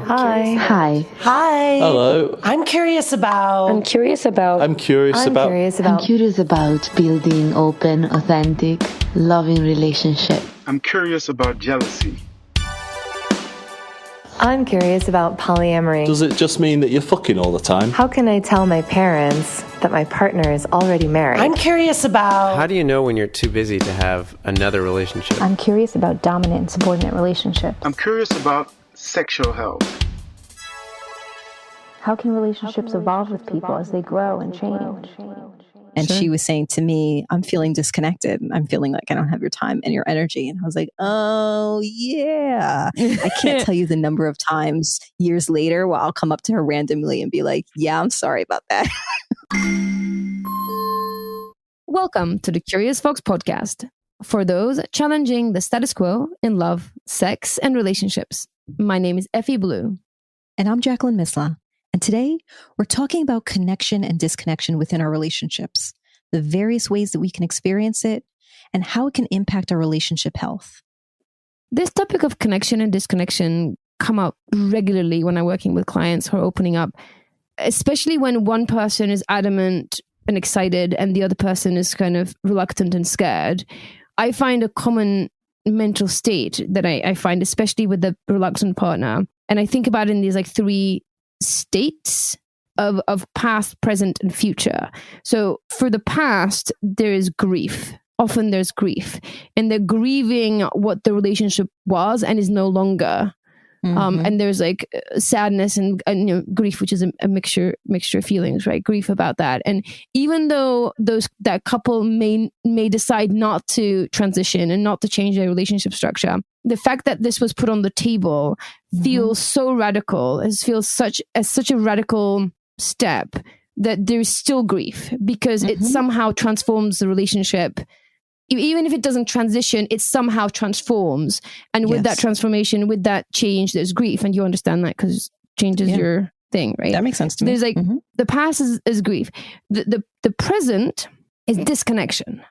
Hi. Hi. Hi. Hello. I'm curious about Building open, authentic, loving relationship. I'm curious about jealousy. I'm curious about polyamory. Does it just mean that you're fucking all the time? How can I tell my parents that my partner is already married? I'm curious about how do you know when you're too busy to have another relationship? I'm curious about dominant and subordinate relationships. I'm curious about sexual health. How can relationships evolve with people as they grow and change? And she was saying to me, I'm feeling disconnected. I'm feeling like I don't have your time and your energy. And I was like, oh, yeah. I can't tell you the number of times years later where I'll come up to her randomly and be like, yeah, I'm sorry about that. Welcome to the Curious Fox podcast for those challenging the status quo in love, sex, and relationships. My name is Effy Blue. And I'm Jacqueline Misla. And today, we're talking about connection and disconnection within our relationships, the various ways that we can experience it, and how it can impact our relationship health. This topic of connection and disconnection come up regularly when I'm working with clients who are opening up, especially when one person is adamant and excited and the other person is kind of reluctant and scared. I find a common mental state that I find, especially with the reluctant partner. And I think about it in these like three states of past, present, and future. So for the past, there is grief. Often there's grief. And they're grieving what the relationship was and is no longer. And there's like sadness and grief, which is a mixture of feelings, right? Grief about that. And even though that couple may decide not to transition and not to change their relationship structure, the fact that this was put on the table feels so radical. It feels such a radical step that there's still grief because it somehow transforms the relationship. Even if it doesn't transition, it somehow transforms. And with that transformation, with that change, there's grief. And you understand that because change is your thing, right? That makes sense to me. There's like, the past is grief. The present is disconnection,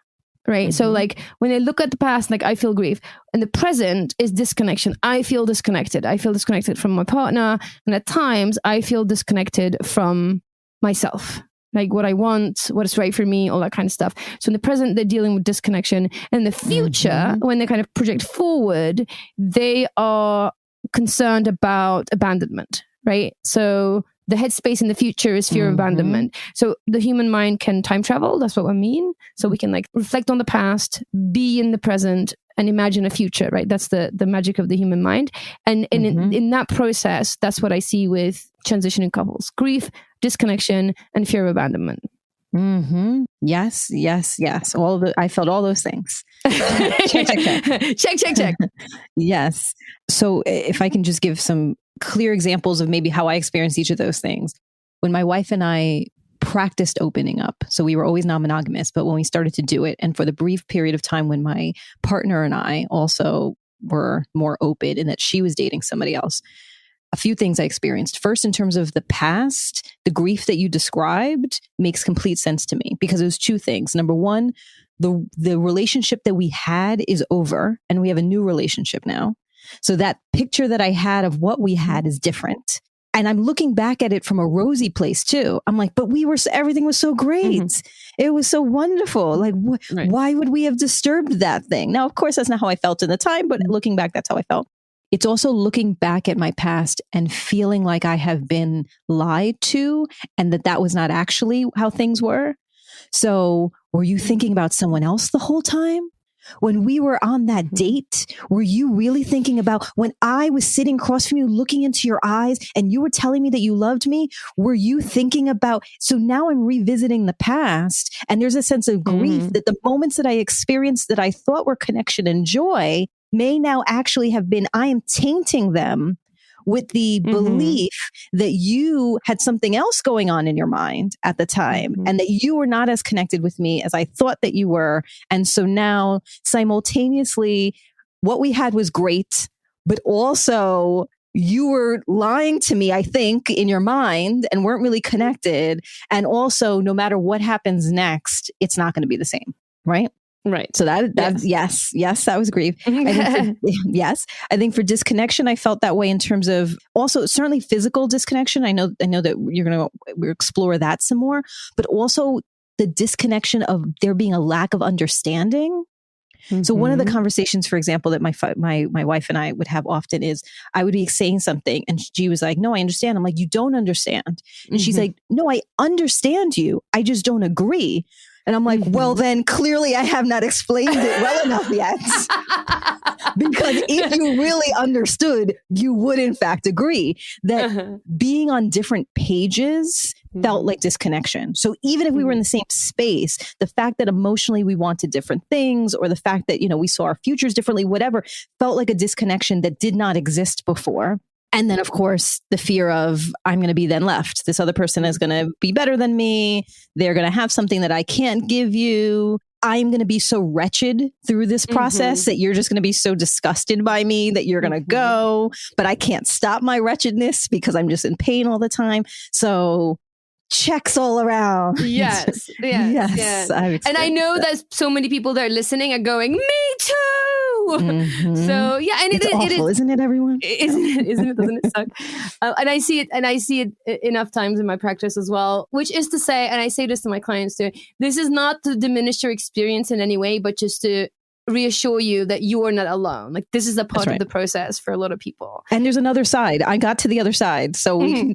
right? So like when I look at the past, like I feel grief. And the present is disconnection. I feel disconnected. I feel disconnected from my partner. And at times I feel disconnected from myself. Like what I want, what is right for me, all that kind of stuff. So in the present, they're dealing with disconnection. And in the future, when they kind of project forward, they are concerned about abandonment, right? So the headspace in the future is fear of abandonment. So the human mind can time travel. That's what I mean. So we can like reflect on the past, be in the present, and imagine a future, right? That's the magic of the human mind. And in that process, that's what I see with transitioning couples: grief, disconnection, and fear of abandonment. Yes. I felt all those things. Check. Yes. So if I can just give some clear examples of maybe how I experienced each of those things. When my wife and I practiced opening up, so we were always non-monogamous, but when we started to do it, and for the brief period of time when my partner and I also were more open in that she was dating somebody else, a few things I experienced. First, in terms of the past, the grief that you described makes complete sense to me because it was two things. Number one, the relationship that we had is over and we have a new relationship now. So that picture that I had of what we had is different. And I'm looking back at it from a rosy place too. I'm like, but everything was so great. It was so wonderful. Like, why would we have disturbed that thing? Now, of course, that's not how I felt at the time, but looking back, that's how I felt. It's also looking back at my past and feeling like I have been lied to and that was not actually how things were. So were you thinking about someone else the whole time? When we were on that date, were you really thinking about when I was sitting across from you, looking into your eyes and you were telling me that you loved me? Were you thinking about, so now I'm revisiting the past and there's a sense of grief that the moments that I experienced that I thought were connection and joy may now actually have been, I am tainting them with the belief that you had something else going on in your mind at the time and that you were not as connected with me as I thought that you were. And so now simultaneously, what we had was great, but also you were lying to me, I think, in your mind and weren't really connected. And also, no matter what happens next, it's not going to be the same, right? Right. So that's yes, that was grief. Yes. I think for disconnection, I felt that way in terms of also certainly physical disconnection. I know that we'll explore that some more, but also the disconnection of there being a lack of understanding. So one of the conversations, for example, that my wife and I would have often is I would be saying something and she was like, no, I understand. I'm like, you don't understand. And she's like, no, I understand you. I just don't agree. And I'm like, well, then clearly I have not explained it well enough yet. Because if you really understood, you would in fact agree that being on different pages felt like disconnection. So even if we were in the same space, the fact that emotionally we wanted different things, or the fact that, we saw our futures differently, whatever, felt like a disconnection that did not exist before. And then, of course, the fear of I'm going to be then left. This other person is going to be better than me. They're going to have something that I can't give you. I'm going to be so wretched through this process that you're just going to be so disgusted by me that you're going to go. But I can't stop my wretchedness because I'm just in pain all the time. So checks all around. Yes. And I know that so many people that are listening are going, me too. So yeah, and it's awful, isn't it, everyone? Isn't it? Doesn't it suck? And I see it enough times in my practice as well. Which is to say, and I say this to my clients too, this is not to diminish your experience in any way, but just to reassure you that you are not alone. Like this is a part of the process for a lot of people. And there's another side. I got to the other side, so we can,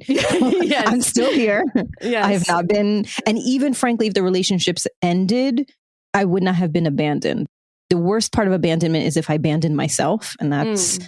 I'm still here. Yes. I have not been, and even frankly, if the relationships ended, I would not have been abandoned. The worst part of abandonment is if I abandon myself. And that's,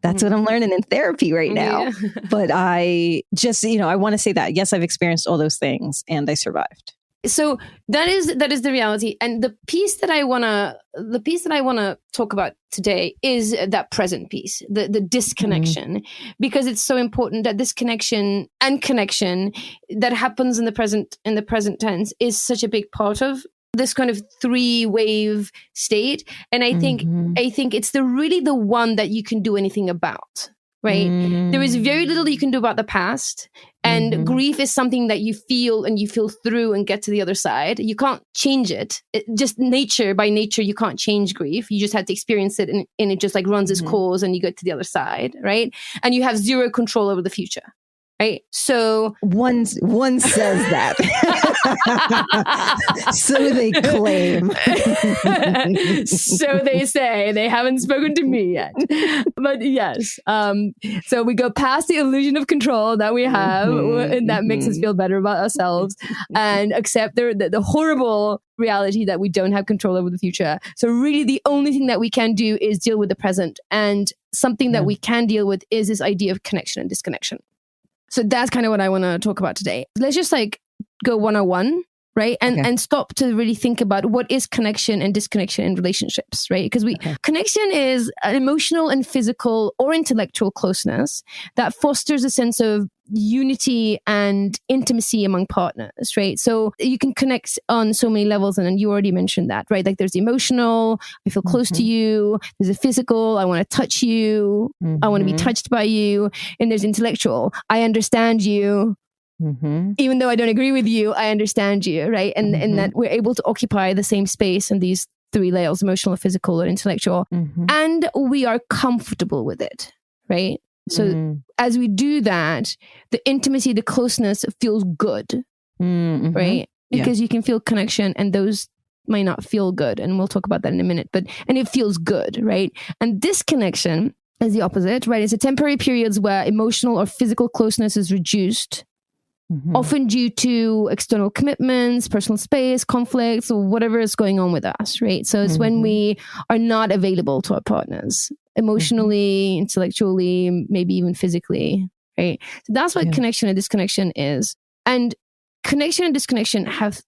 that's what I'm learning in therapy right now. Yeah. But I just, I want to say that, yes, I've experienced all those things and I survived. So that is the reality. And the piece that I want to talk about today is that present piece, the disconnection, because it's so important that this connection and connection that happens in the present tense is such a big part of this kind of 3-wave state. And I think it's really the one that you can do anything about, right? There is very little you can do about the past. And grief is something that you feel through and get to the other side. You can't change it. Just by nature, you can't change grief. You just have to experience it and it just like runs its course and you get to the other side, right? And you have zero control over the future. Right. So one says that. So they claim. So they say. They haven't spoken to me yet. But yes. So we go past the illusion of control that we have, and that makes us feel better about ourselves, and accept the horrible reality that we don't have control over the future. So really the only thing that we can do is deal with the present. And something that we can deal with is this idea of connection and disconnection. So that's kind of what I want to talk about today. Let's just like go 101, right? And stop to really think about what is connection and disconnection in relationships, right? Because connection is an emotional and physical or intellectual closeness that fosters a sense of unity and intimacy among partners, right? So you can connect on so many levels, and you already mentioned that, right? Like there's the emotional, I feel close to you. There's a physical, I want to touch you. I want to be touched by you. And there's intellectual, I understand you. Even though I don't agree with you, I understand you, right? And that we're able to occupy the same space in these 3 layers, emotional, physical, and intellectual. And we are comfortable with it, right? So as we do that, the intimacy, the closeness feels good, right? Because you can feel connection and those might not feel good. And we'll talk about that in a minute, and it feels good, right? And disconnection is the opposite, right? It's a temporary periods where emotional or physical closeness is reduced, often due to external commitments, personal space, conflicts, or whatever is going on with us, right? So it's when we are not available to our partners emotionally, intellectually, maybe even physically, right? So that's what connection and disconnection is. And connection and disconnection have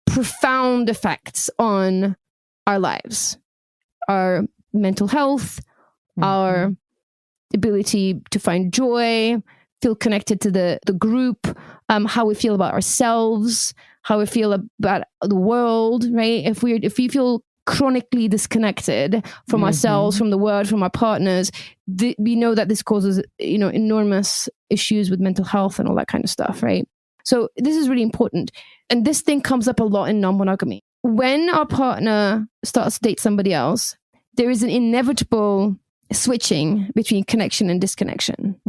profound effects on our lives, our mental health, our ability to find joy, feel connected to the group, how we feel about ourselves, how we feel about the world, right? If we feel chronically disconnected from ourselves, from the world, from our partners, we know that this causes, enormous issues with mental health and all that kind of stuff, right? So this is really important. And this thing comes up a lot in non-monogamy. when our partner starts to date somebody else, there is an inevitable switching between connection and disconnection,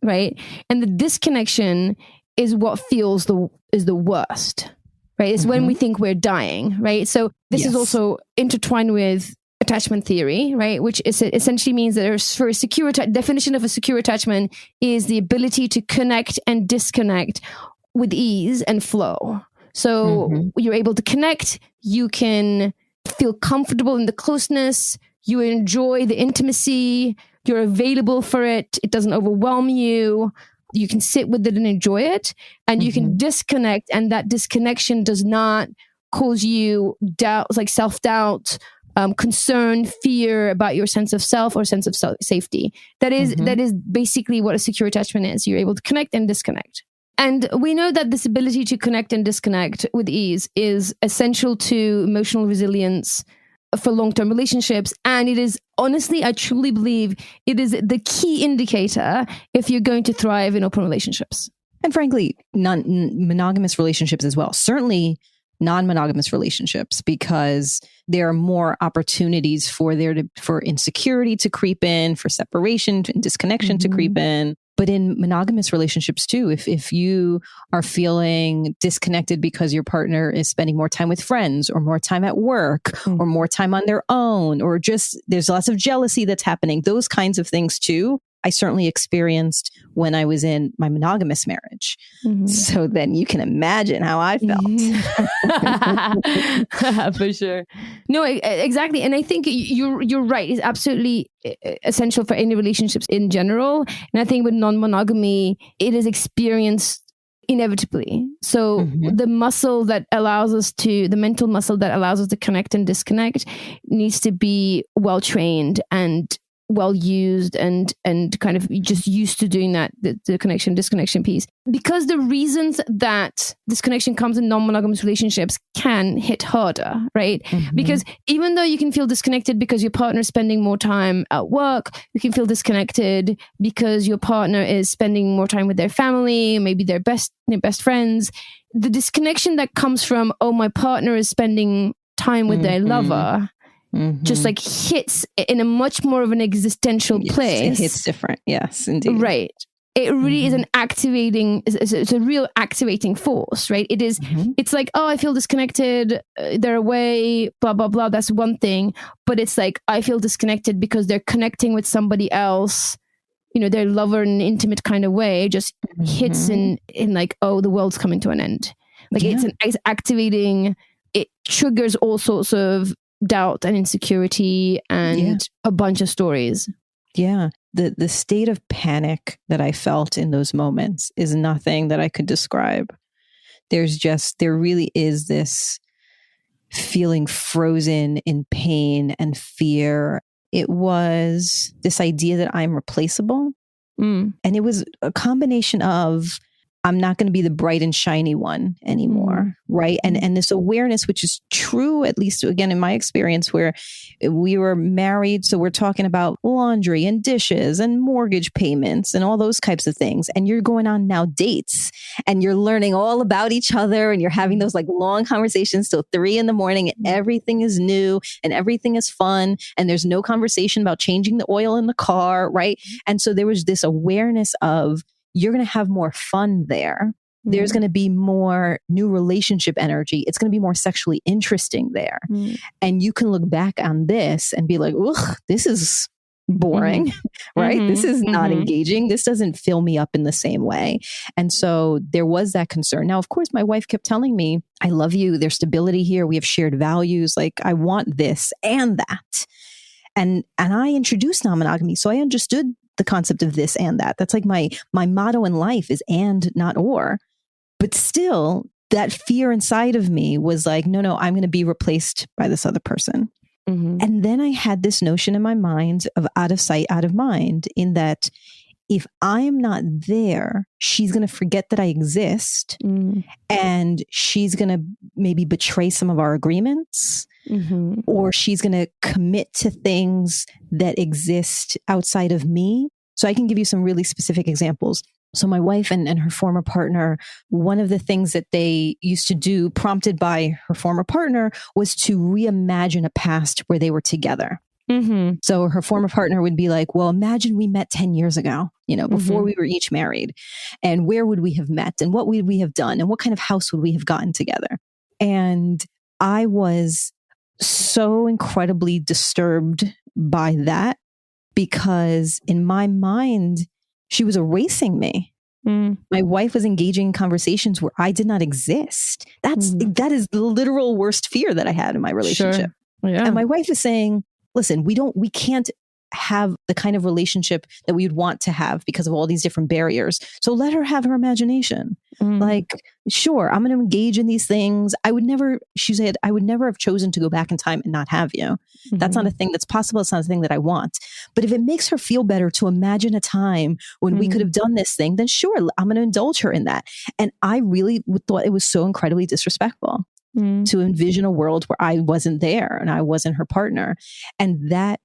right? And the disconnection is what feels the worst, right? It's when we think we're dying, right? So this is also intertwined with attachment theory, right? Which is essentially means that for a secure definition of a secure attachment is the ability to connect and disconnect with ease and flow. So you're able to connect, you can feel comfortable in the closeness, you enjoy the intimacy, you're available for it, it doesn't overwhelm you, you can sit with it and enjoy it, and you can disconnect, and that disconnection does not cause you doubt, like self-doubt, concern, fear about your sense of self or sense of safety. That is basically what a secure attachment is. You're able to connect and disconnect. And we know that this ability to connect and disconnect with ease is essential to emotional resilience for long-term relationships. And it is, honestly, I truly believe it is the key indicator if you're going to thrive in open relationships. And frankly, non-monogamous relationships as well. Certainly non-monogamous relationships, because there are more opportunities for insecurity to creep in, for separation and disconnection to creep in. But in monogamous relationships too, if you are feeling disconnected because your partner is spending more time with friends or more time at work or more time on their own, or just there's lots of jealousy that's happening, those kinds of things too, I certainly experienced when I was in my monogamous marriage. So then you can imagine how I felt. For sure. No, exactly. And I think you're right. It's absolutely essential for any relationships in general. And I think with non-monogamy, it is experienced inevitably. So the mental muscle that allows us to connect and disconnect needs to be well trained and well used and kind of just used to doing that, the connection disconnection piece, because the reasons that disconnection comes in non-monogamous relationships can hit harder, right? Because even though you can feel disconnected because your partner is spending more time at work, you can feel disconnected because your partner is spending more time with their family, maybe their best friends. The disconnection that comes from, oh, my partner is spending time with their lover, just like hits in a much more of an existential place. It hits different. Yes, indeed. Right. It really is an activating, it's a real activating force, right? It is, it's like, oh, I feel disconnected, they're away, blah, blah, blah. That's one thing. But it's like, I feel disconnected because they're connecting with somebody else, you know, their lover in an intimate kind of way, just hits in like, oh, the world's coming to an end. Like it's activating, it triggers all sorts of doubt and insecurity and a bunch of stories. Yeah. The state of panic that I felt in those moments is nothing that I could describe. There really is this feeling frozen in pain and fear. It was this idea that I'm replaceable. And it was a combination of, I'm not going to be the bright and shiny one anymore, right? And this awareness, which is true, at least again in my experience, where we were married, so we're talking about laundry and dishes and mortgage payments and all those types of things. And you're going on now dates, and you're learning all about each other, and you're having those like long conversations till 3 a.m, and everything is new and everything is fun, and there's no conversation about changing the oil in the car, right? And so there was this awareness of, you're going to have more fun there. There's going to be more new relationship energy. It's going to be more sexually interesting there. And you can look back on this and be like, ugh, this is boring, right? This is not engaging. This doesn't fill me up in the same way. And so there was that concern. Now, of course, my wife kept telling me, I love you. There's stability here. We have shared values. Like, I want this and that. And I introduced non-monogamy. So I understood the concept of this and that. That's like my motto in life is and, not or. But still, that fear inside of me was like, no, I'm going to be replaced by this other person. And then I had this notion in my mind of out of sight, out of mind, in that if I'm not there, she's going to forget that I exist, and she's going to maybe betray some of our agreements, or she's going to commit to things that exist outside of me. So I can give you some really specific examples. So my wife and her former partner, one of the things that they used to do, prompted by her former partner, was to reimagine a past where they were together. So her former partner would be like, well, imagine we met 10 years ago, before we were each married. And where would we have met? And what would we have done? And what kind of house would we have gotten together? And I was so incredibly disturbed by that, because in my mind, she was erasing me. My wife was engaging in conversations where I did not exist. That is the literal worst fear that I had in my relationship. Sure. Yeah. And my wife is saying, listen, we can't have the kind of relationship that we would want to have because of all these different barriers. So let her have her imagination. Like, sure, I'm going to engage in these things. She said, I would never have chosen to go back in time and not have you. That's not a thing that's possible. It's not a thing that I want. But if it makes her feel better to imagine a time when we could have done this thing, then sure, I'm going to indulge her in that. And I really thought it was so incredibly disrespectful to envision a world where I wasn't there and I wasn't her partner. And that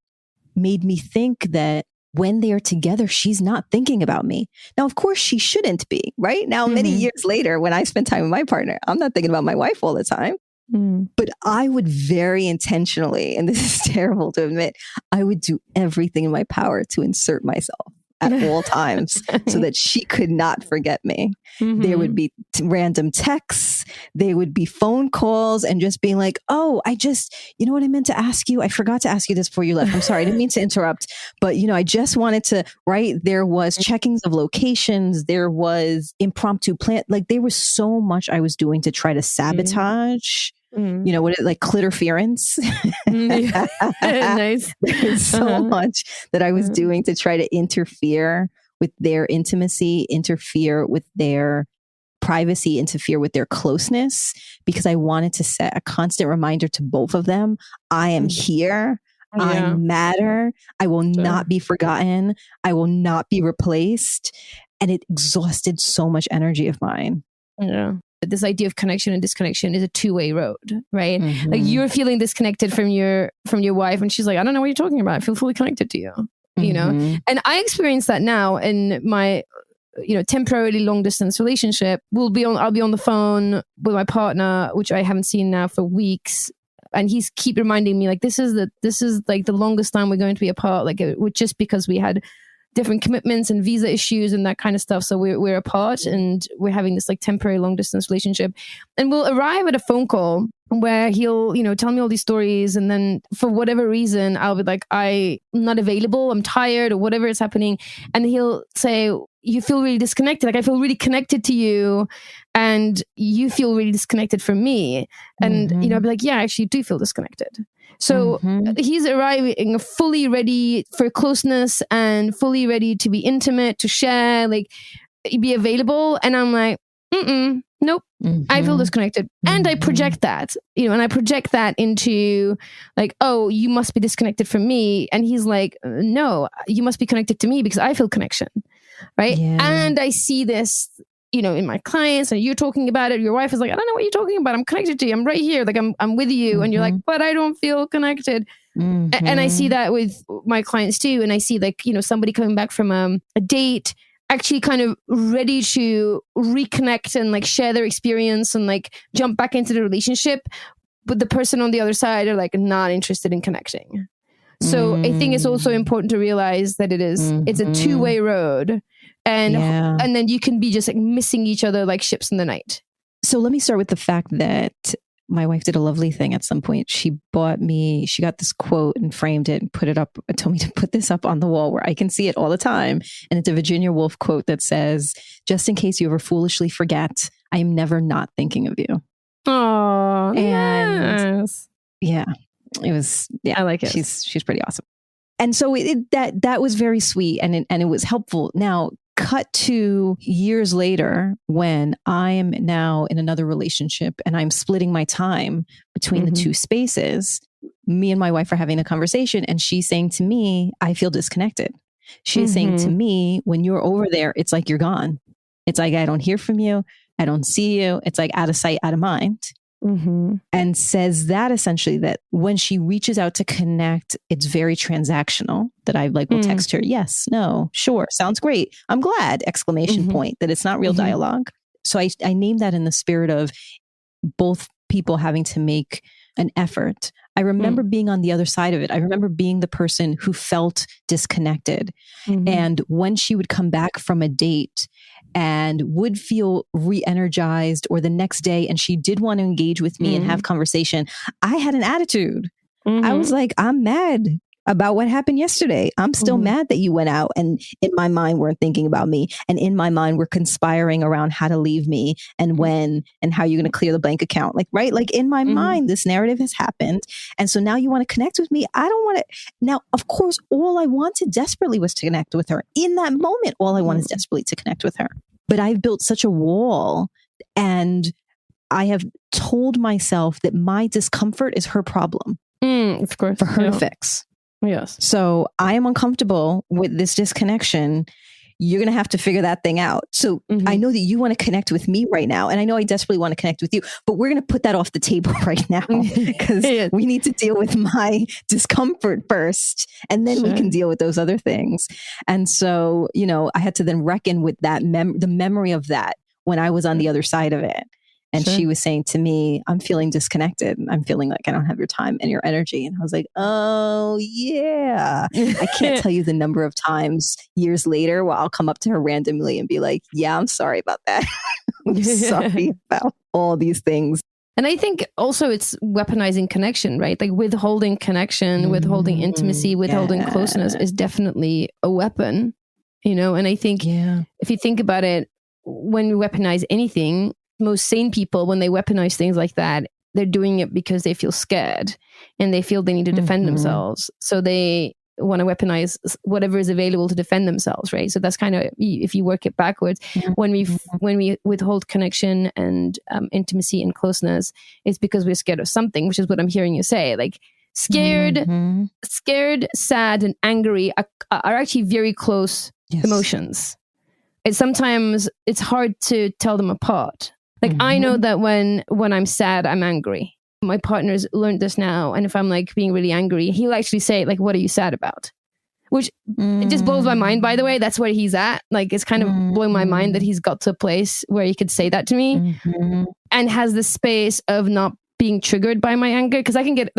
made me think that when they are together, she's not thinking about me. Now, of course, she shouldn't be, right? Now, many years later, when I spend time with my partner, I'm not thinking about my wife all the time. But I would very intentionally, and this is terrible to admit, I would do everything in my power to insert myself at all times so that she could not forget me. There would be random texts. There would be phone calls and just being like, oh, you know what I meant to ask you? I forgot to ask you this before you left. I'm sorry. I didn't mean to interrupt, but I just wanted to, right? There was checkings of locations. There was impromptu plan. Like there was so much I was doing to try to sabotage like clitorference. Nice. There's so much that I was doing to try to interfere with their intimacy, interfere with their privacy, interfere with their closeness, because I wanted to set a constant reminder to both of them. I am here. I matter. I will not be forgotten. I will not be replaced. And it exhausted so much energy of mine. Yeah. This idea of connection and disconnection is a two-way road, right? Like you're feeling disconnected from your wife, and she's like, I don't know what you're talking about. I feel fully connected to you, you know? And I experience that now in my, temporarily long distance relationship. I'll be on the phone with my partner, which I haven't seen now for weeks. And he's keep reminding me like, this is like the longest time we're going to be apart. Like just because we had different commitments and visa issues and that kind of stuff. So we're apart and we're having this like temporary long distance relationship. And we'll arrive at a phone call where he'll, tell me all these stories. And then for whatever reason, I'll be like, I'm not available. I'm tired or whatever is happening. And he'll say, you feel really disconnected. Like I feel really connected to you and you feel really disconnected from me. And, I'll be like, yeah, I actually do feel disconnected. So he's arriving fully ready for closeness and fully ready to be intimate, to share, like be available. And I'm like, nope, I feel disconnected. And I project that, and I project that into like, oh, you must be disconnected from me. And he's like, no, you must be connected to me because I feel connection. Right. Yeah. And I see this, in my clients, and you're talking about it. Your wife is like, I don't know what you're talking about. I'm connected to you. I'm right here. Like I'm with you. And you're like, but I don't feel connected. And I see that with my clients too. And I see like, somebody coming back from a date, actually kind of ready to reconnect and like share their experience and like jump back into the relationship. But the person on the other side are like not interested in connecting. So I think it's also important to realize that it's a two-way road. And then you can be just like missing each other like ships in the night. So let me start with the fact that my wife did a lovely thing at some point. She got this quote and framed it and put it up, and told me to put this up on the wall where I can see it all the time. And it's a Virginia Woolf quote that says, just in case you ever foolishly forget, I am never not thinking of you. Oh, yes. Yeah, it was, I like it. She's pretty awesome. And so that was very sweet and it was helpful. Now, cut to years later when I am now in another relationship and I'm splitting my time between the two spaces. Me and my wife are having a conversation and she's saying to me, I feel disconnected. She's saying to me, when you're over there, it's like you're gone. It's like, I don't hear from you. I don't see you. It's like out of sight, out of mind. and says that essentially that when she reaches out to connect, it's very transactional, that I like will text her, yes, no, sure, sounds great, I'm glad, exclamation point, that it's not real dialogue. So I named that in the spirit of both people having to make an effort. I remember being on the other side of it. I remember being the person who felt disconnected. And when she would come back from a date and would feel re-energized, or the next day, and she did want to engage with me and have conversation, I had an attitude. I was like, I'm mad about what happened yesterday. I'm still mad that you went out, and in my mind weren't thinking about me, and in my mind we're conspiring around how to leave me and when and how you're going to clear the bank account, like, right, like in my mind this narrative has happened, and so now you want to connect with me. I don't want to. Now, of course, all I wanted desperately was to connect with her in that moment. All I want is desperately to connect with her, but I've built such a wall, and I have told myself that my discomfort is her problem, of course, for her to fix. Yes. So I am uncomfortable with this disconnection. You're going to have to figure that thing out. So I know that you want to connect with me right now. And I know I desperately want to connect with you, but we're going to put that off the table right now, because we need to deal with my discomfort first, and then we can deal with those other things. And so, you know, I had to then reckon with that, the memory of that when I was on the other side of it. And she was saying to me, I'm feeling disconnected. I'm feeling like I don't have your time and your energy. And I was like, oh, yeah. I can't tell you the number of times years later where I'll come up to her randomly and be like, yeah, I'm sorry about that. I'm sorry about all these things. And I think also it's weaponizing connection, right? Like withholding connection, withholding intimacy, withholding closeness is definitely a weapon, you know? And I think if you think about it, when we weaponize anything, most sane people, when they weaponize things like that, they're doing it because they feel scared and they feel they need to defend themselves. So they want to weaponize whatever is available to defend themselves, right? So that's kind of, if you work it backwards, when we withhold connection and intimacy and closeness, it's because we're scared of something, which is what I'm hearing you say. Like scared, sad, and angry are actually very close emotions. Sometimes it's hard to tell them apart. Like I know that when I'm sad, I'm angry. My partner's learned this now. And if I'm like being really angry, he'll actually say like, what are you sad about? Which it just blows my mind, by the way. That's where he's at. Like it's kind of blowing my mind that he's got to a place where he could say that to me and has the space of not being triggered by my anger, because I can get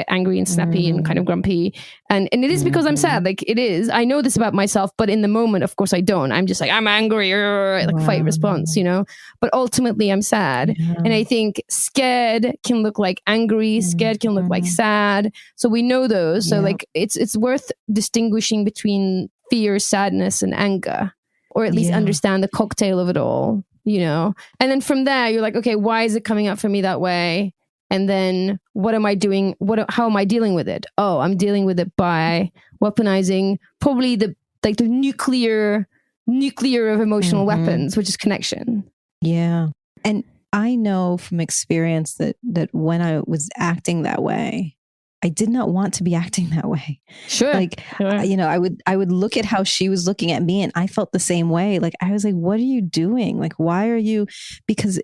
angry and snappy and kind of grumpy, and it is because I'm sad. Like it is, I know this about myself, but in the moment, of course, I don't. I'm just like, I'm angry, like fight response, you know. But ultimately, I'm sad, and I think scared can look like angry, scared can look like sad. So we know those. So like it's worth distinguishing between fear, sadness, and anger, or at least understand the cocktail of it all, you know. And then from there, you're like, okay, why is it coming up for me that way? And then what am I doing? How am I dealing with it? Oh, I'm dealing with it by weaponizing probably the nuclear of emotional weapons, which is connection. Yeah. And I know from experience that when I was acting that way, I did not want to be acting that way. Sure. Like, you know, I would look at how she was looking at me, and I felt the same way. Like, I was like, what are you doing? Like, why are you? Because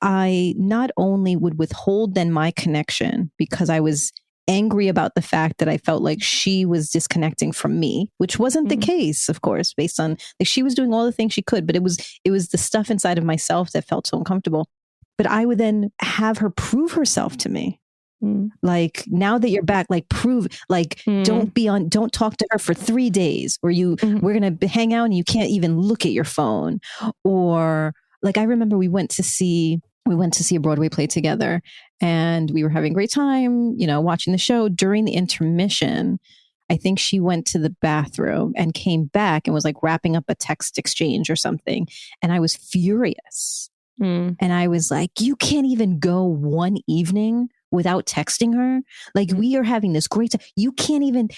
I not only would withhold then my connection because I was angry about the fact that I felt like she was disconnecting from me, which wasn't the case, of course, based on like she was doing all the things she could, but it was the stuff inside of myself that felt so uncomfortable. But I would then have her prove herself to me. Like, now that you're back, like prove, like don't talk to her for 3 days, or we're going to hang out and you can't even look at your phone. Or like, I remember we went to see a Broadway play together, and we were having a great time, you know, watching the show. During the intermission, I think she went to the bathroom and came back and was like wrapping up a text exchange or something. And I was furious. And I was like, you can't even go one evening without texting her. Like, we are having this great time. You can't even,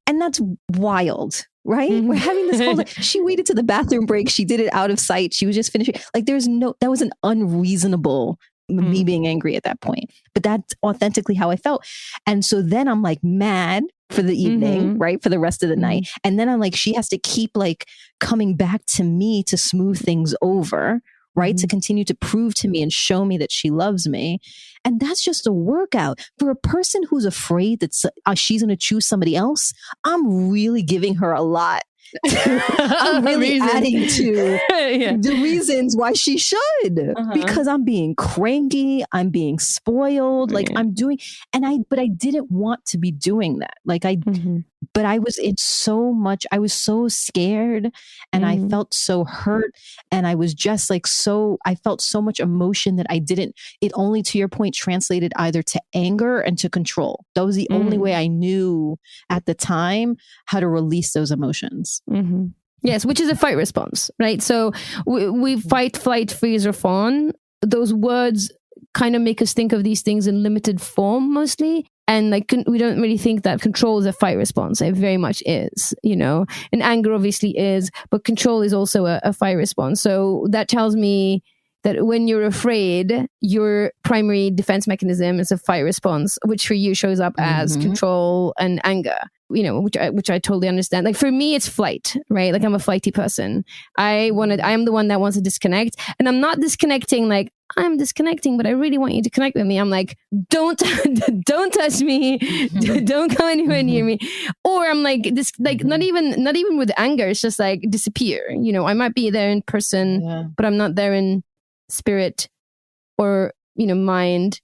and that's wild. Right? We're having this whole, she waited to the bathroom break. She did it out of sight. She was just finishing. Like, that was an unreasonable, me being angry at that point. But that's authentically how I felt. And so then I'm like mad for the evening, right? For the rest of the night. And then I'm like, she has to keep like coming back to me to smooth things over. right? To continue to prove to me and show me that she loves me. And that's just a workout. For a person who's afraid that she's going to choose somebody else, I'm really giving her a lot. I'm really adding to the reasons why she should, because I'm being cranky, I'm being spoiled, like I'm doing, but I didn't want to be doing that. Like but I was in so much, I was so scared and I felt so hurt. And I was just like, I felt so much emotion that it only, to your point, translated either to anger and to control. That was the only way I knew at the time how to release those emotions. Yes, which is a fight response, right? So we fight, flight, freeze, or fawn. Those words kind of make us think of these things in limited form mostly. And like, we don't really think that control is a fight response. It very much is, and anger obviously is, but control is also a fight response. So that tells me that when you're afraid, your primary defense mechanism is a fight response, which for you shows up as control and anger, which I totally understand. Like for me, it's flight, right? Like I'm a flighty person. I am the one that wants to disconnect, and I'm not disconnecting like I'm disconnecting, but I really want you to connect with me. I'm like, don't touch me, don't come anywhere near me. Or I'm like this, like not even with anger. It's just like disappear. I might be there in person, but I'm not there in spirit or mind,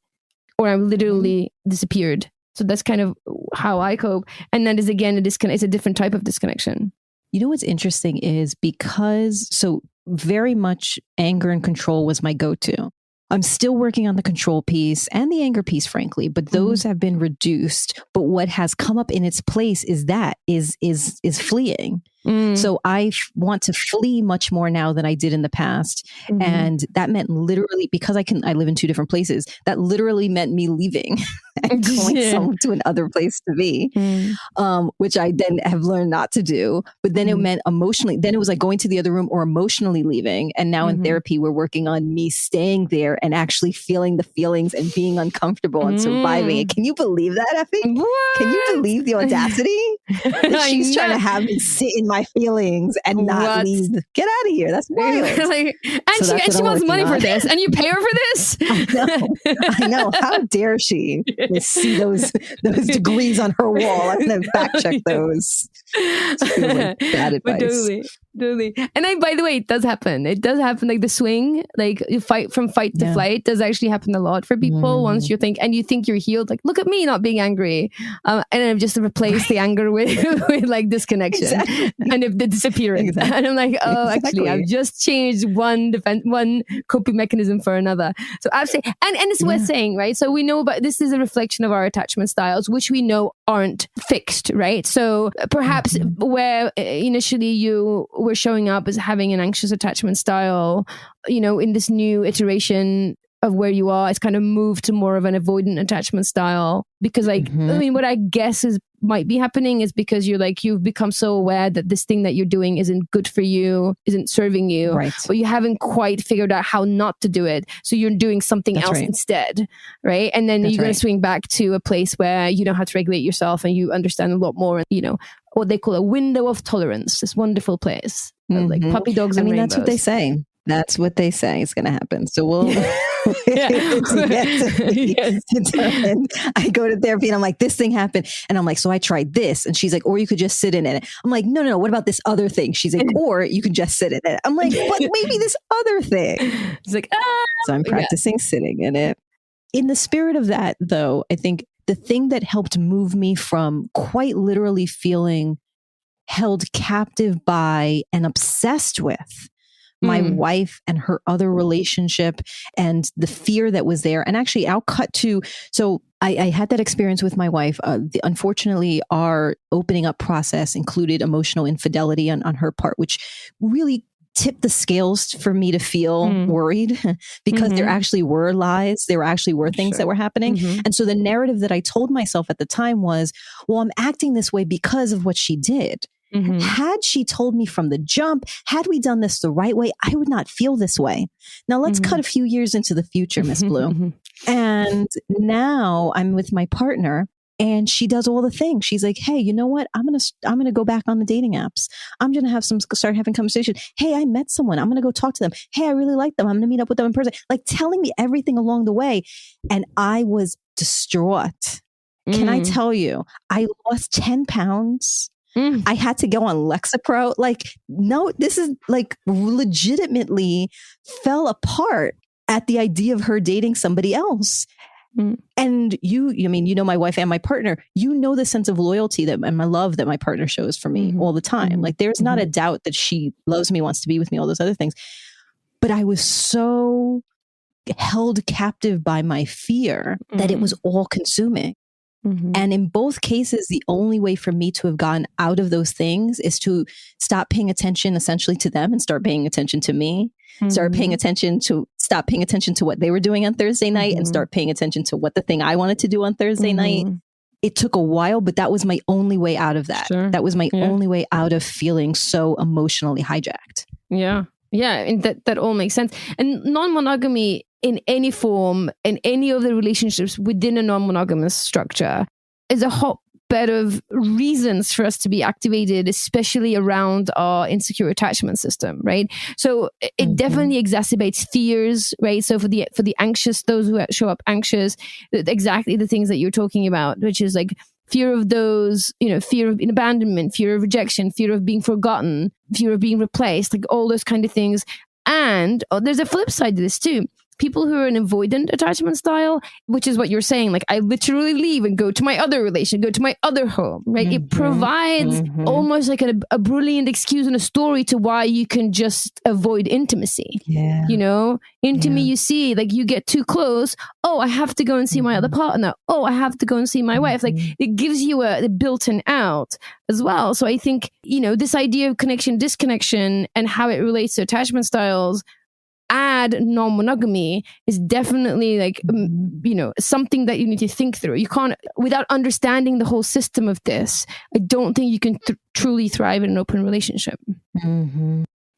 or I'm literally disappeared. So that's kind of how I cope. And that is again it's a different type of disconnection. What's interesting is so very much anger and control was my go-to. I'm still working on the control piece and the anger piece, frankly, but those have been reduced. But what has come up in its place is fleeing. So I want to flee much more now than I did in the past. And that meant literally, because I live in two different places, that literally meant me leaving and going to another place to be, which I then have learned not to do. But then it meant emotionally, then it was like going to the other room or emotionally leaving. And now in therapy, we're working on me staying there and actually feeling the feelings and being uncomfortable and surviving it. Can you believe that, Effy? What? Can you believe the audacity? That she's trying to have me sit in my feelings and not leave. Get out of here. That's wild. She wants money for this, and you pay her for this. I know. How dare she see those degrees on her wall and then fact check those? Like bad advice. Totally. And by the way, it does happen. It does happen. Like the swing, like you fight from fight to flight, does actually happen a lot for people. Once you think you're healed, like look at me not being angry, and then I've just replaced the anger with like disconnection and if the disappearance. And I'm like, actually, I've just changed one coping mechanism for another. So absolutely, and it's worth saying, right? So we know about this is a reflection of our attachment styles, which we know aren't fixed, right? So perhaps where initially you were showing up as having an anxious attachment style, in this new iteration of where you are, it's kind of moved to more of an avoidant attachment style. Because what I guess might be happening is because you've become so aware that this thing that you're doing isn't good for you, isn't serving you, right? But you haven't quite figured out how not to do it. So you're doing something else instead, right? And then you're going to swing back to a place where you know how to regulate yourself and you understand a lot more, what they call a window of tolerance, this wonderful place, like puppy dogs and rainbows. That's what they say. That's what they say is going to happen. So we'll determined. I go to therapy and I'm like, this thing happened. And I'm like, so I tried this. And she's like, or you could just sit in it. I'm like, no. What about this other thing? She's like, or you can just sit in it. I'm like, but maybe this other thing. She's like, So I'm practicing sitting in it. In the spirit of that, though, I think the thing that helped move me from quite literally feeling held captive by and obsessed with my wife and her other relationship and the fear that was there. And actually, I'll cut to, so I had that experience with my wife. Unfortunately, our opening up process included emotional infidelity on her part, which really tipped the scales for me to feel worried because there actually were lies. There actually were things that were happening. And so the narrative that I told myself at the time was, well, I'm acting this way because of what she did. Had she told me from the jump, had we done this the right way, I would not feel this way. Now let's cut a few years into the future, Miss Blue. And now I'm with my partner And she does all the things. She's like, hey, you know what? I'm gonna go back on the dating apps. I'm gonna start having conversation. Hey, I met someone. I'm gonna go talk to them. Hey, I really like them. I'm gonna meet up with them in person. Like telling me everything along the way. And I was distraught. Can I tell you, I lost 10 pounds. I had to go on Lexapro. Like, no, this is like legitimately fell apart at the idea of her dating somebody else. And you know, my wife and my partner, you know, the sense of loyalty and my love that my partner shows for me all the time. Like there's not a doubt that she loves me, wants to be with me, all those other things. But I was so held captive by my fear that it was all consuming. And in both cases, the only way for me to have gotten out of those things is to stop paying attention essentially to them and start paying attention to me. Stop paying attention to what they were doing on Thursday night and start paying attention to what the thing I wanted to do on Thursday night. It took a while, but that was my only way out of that. That was my only way out of feeling so emotionally hijacked. Yeah. And that all makes sense. And non-monogamy in any form, in any of the relationships within a non-monogamous structure is a hotbed of reasons for us to be activated, especially around our insecure attachment system, right? So it definitely exacerbates fears, right? So for the anxious, those who show up anxious, exactly the things that you're talking about, which is like fear of those, you know, fear of abandonment, fear of rejection, fear of being forgotten, fear of being replaced, like all those kind of things. And there's a flip side to this too. People who are an avoidant attachment style, which is what you're saying, like I literally leave and go to my other relation, go to my other home, right? It provides almost like a brilliant excuse and a story to why you can just avoid intimacy. You know, intimacy, you see, like you get too close. Oh, I have to go and see my other partner. Oh, I have to go and see my wife. Like it gives you a built-in out as well. So I think, you know, this idea of connection, disconnection, and how it relates to attachment styles, add non-monogamy is definitely like, you know, something that you need to think through. You can't, without understanding the whole system of this, I don't think you can truly thrive in an open relationship.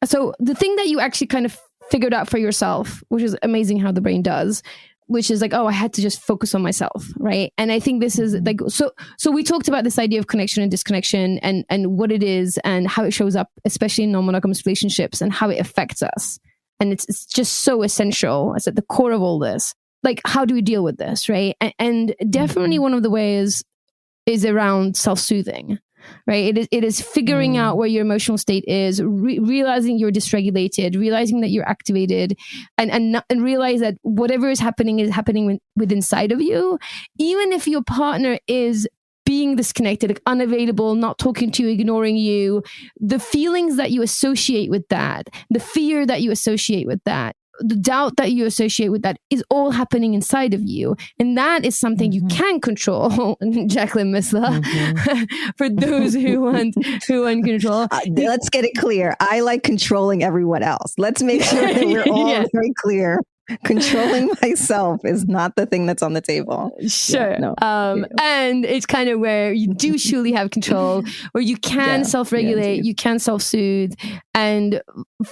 So the thing that you actually kind of figured out for yourself, which is amazing how the brain does, which is like, oh, I had to just focus on myself, right? And I think this is like, so we talked about this idea of connection and disconnection and what it is and how it shows up, especially in non-monogamous relationships and how it affects us. And it's just so essential. It's at the core of all this. Like, how do we deal with this, right? And definitely one of the ways is around self-soothing, right? It is figuring out where your emotional state is, realizing you're dysregulated, realizing that you're activated, and realize that whatever is happening with inside of you, even if your partner is being disconnected, like unavailable, not talking to you, ignoring you, the feelings that you associate with that, the fear that you associate with that, the doubt that you associate with that is all happening inside of you. And that is something you can control, Jacqueline Missler, for those who want control. Let's get it clear. I like controlling everyone else. Let's make sure that we're all very clear. Controlling myself is not the thing that's on the table. Sure. And it's kind of where you do truly have control, where you can self-regulate, you can self-soothe, and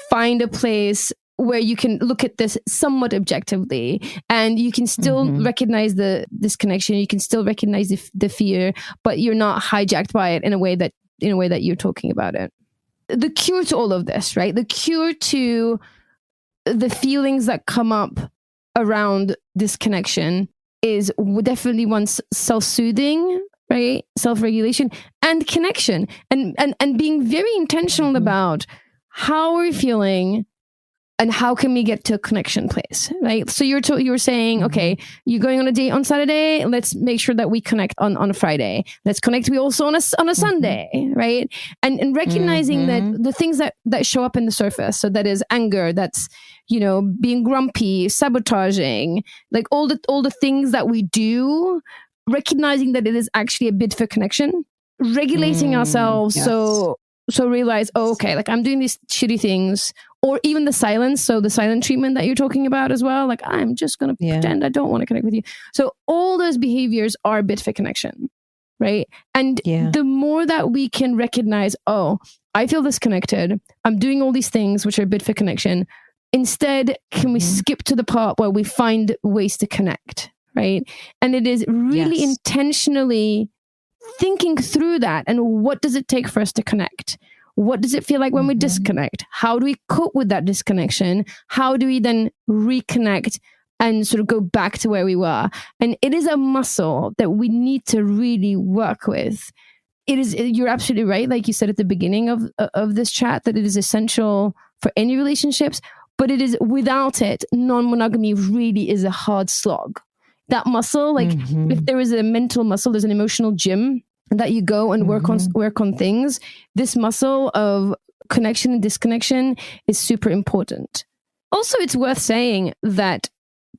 find a place where you can look at this somewhat objectively, and you can still recognize the disconnection, you can still recognize the fear, but you're not hijacked by it in a way that you're talking about it. The cure to all of this, right? The cure to the feelings that come up around disconnection is definitely one, self-soothing, right? Self-regulation and connection, and being very intentional about how we're feeling and how can we get to a connection place, right? So you're saying, okay, you're going on a date on Saturday. Let's make sure that we connect on a Friday. Let's connect we also on a Sunday, right? And recognizing that the things that show up in the surface, so that is anger, that's, you know, being grumpy, sabotaging, like all the things that we do, recognizing that it is actually a bid for connection, regulating ourselves. So realize, oh, okay, like I'm doing these shitty things, or even the silence. So the silent treatment that you're talking about as well, like I'm just going to pretend I don't want to connect with you. So all those behaviors are a bid for connection, right? And the more that we can recognize, oh, I feel disconnected, I'm doing all these things which are a bid for connection. Instead, can we skip to the part where we find ways to connect, right? And it is really intentionally thinking through that. And what does it take for us to connect? What does it feel like when we disconnect? How do we cope with that disconnection? How do we then reconnect and sort of go back to where we were? And it is a muscle that we need to really work with. It is, you're absolutely right, like you said at the beginning of this chat, that it is essential for any relationships, but it is, without it, non-monogamy really is a hard slog. That muscle, like if there is a mental muscle, there's an emotional gym that you go and work on things. This muscle of connection and disconnection is super important. Also, it's worth saying that